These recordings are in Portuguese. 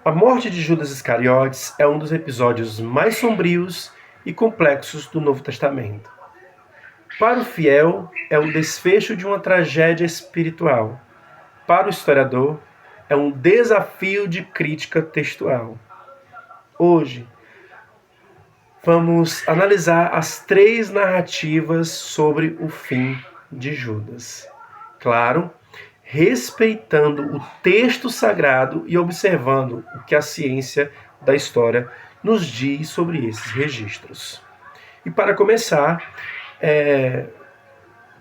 A morte de Judas Iscariotes é um dos episódios mais sombrios e complexos do Novo Testamento. Para o fiel, é o desfecho de uma tragédia espiritual. Para o historiador, é um desafio de crítica textual. Hoje, vamos analisar as 3 narrativas sobre o fim de Judas. Claro, respeitando o texto sagrado e observando o que a ciência da história nos diz sobre esses registros. E para começar,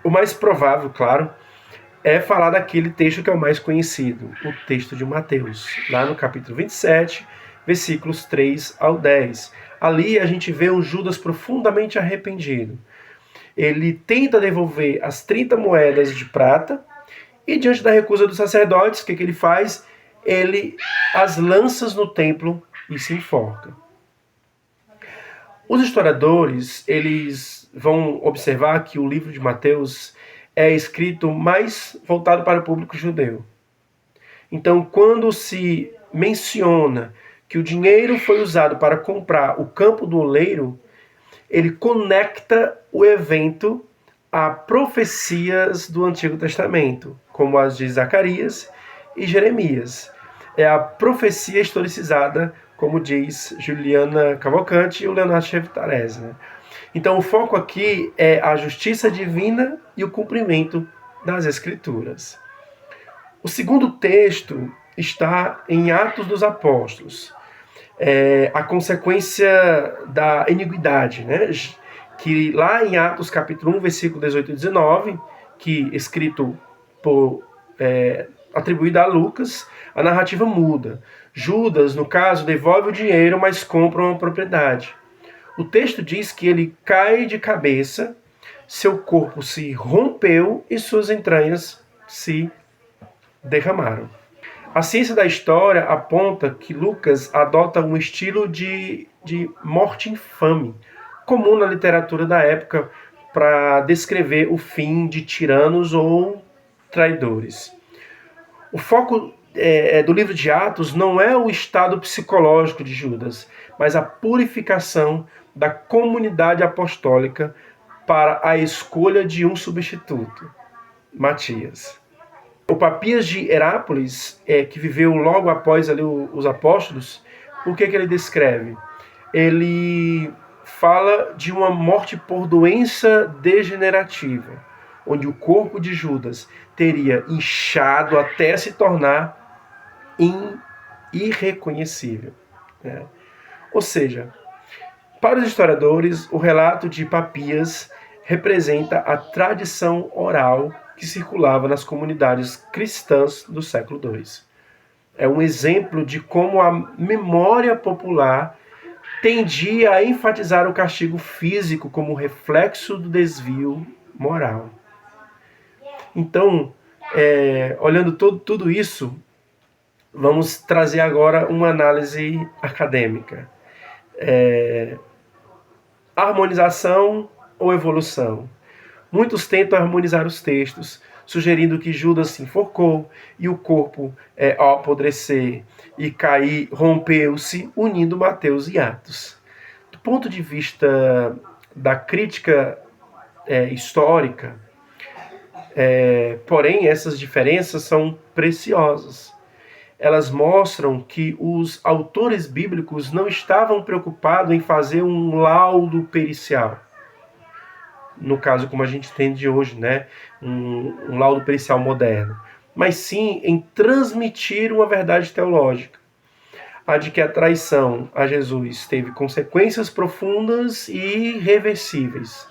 o mais provável, claro, é falar daquele texto que é o mais conhecido, o texto de Mateus, lá no capítulo 27, versículos 3 ao 10. Ali a gente vê um Judas profundamente arrependido. Ele tenta devolver as 30 moedas de prata e, diante da recusa dos sacerdotes, o que ele faz? Ele as lança no templo e se enforca. Os historiadores, eles vão observar que o livro de Mateus é escrito mais voltado para o público judeu. Então, quando se menciona que o dinheiro foi usado para comprar o campo do oleiro, ele conecta o evento a profecias do Antigo Testamento, como as de Zacarias e Jeremias. É a profecia historicizada, como diz Juliana Cavalcante e o Leonardo Chevitarese, né? Então, o foco aqui é a justiça divina e o cumprimento das Escrituras. O segundo texto está em Atos dos Apóstolos. A consequência da iniquidade, né? Que lá em Atos capítulo 1, versículo 18 e 19, que escrito atribuído a Lucas, a narrativa muda. Judas, no caso, devolve o dinheiro, mas compra uma propriedade. O texto diz que ele cai de cabeça, seu corpo se rompeu e suas entranhas se derramaram. A ciência da história aponta que Lucas adota um estilo de morte infame, comum na literatura da época para descrever o fim de tiranos ou traidores. O foco do livro de Atos não é o estado psicológico de Judas, mas a purificação da comunidade apostólica para a escolha de um substituto, Matias. O Papias de Herápolis, que viveu logo após ali os apóstolos, o que ele descreve? Ele fala de uma morte por doença degenerativa, onde o corpo de Judas teria inchado até se tornar irreconhecível. Né? Ou seja, para os historiadores, o relato de Papias representa a tradição oral que circulava nas comunidades cristãs do século II. É um exemplo de como a memória popular tendia a enfatizar o castigo físico como reflexo do desvio moral. Então, olhando tudo isso, vamos trazer agora uma análise acadêmica. Harmonização ou evolução? Muitos tentam harmonizar os textos, sugerindo que Judas se enforcou e o corpo, ao apodrecer e cair, rompeu-se, unindo Mateus e Atos. Do ponto de vista da crítica histórica, porém, essas diferenças são preciosas. Elas mostram que os autores bíblicos não estavam preocupados em fazer um laudo pericial. No caso, como a gente entende hoje, né? Um laudo pericial moderno. Mas sim em transmitir uma verdade teológica. A de que a traição a Jesus teve consequências profundas e irreversíveis.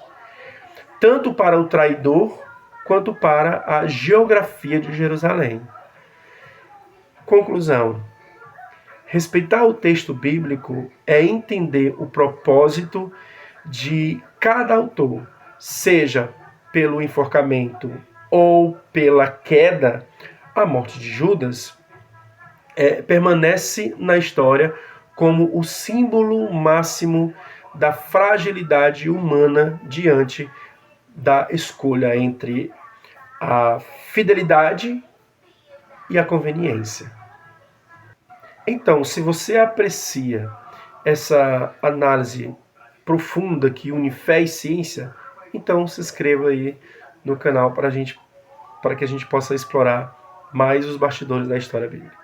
Tanto para o traidor, quanto para a geografia de Jerusalém. Conclusão. Respeitar o texto bíblico é entender o propósito de cada autor, seja pelo enforcamento ou pela queda. A morte de Judas permanece na história como o símbolo máximo da fragilidade humana diante da escolha entre a fidelidade e a conveniência. Então, se você aprecia essa análise profunda que une fé e ciência, então se inscreva aí no canal para que a gente possa explorar mais os bastidores da história bíblica.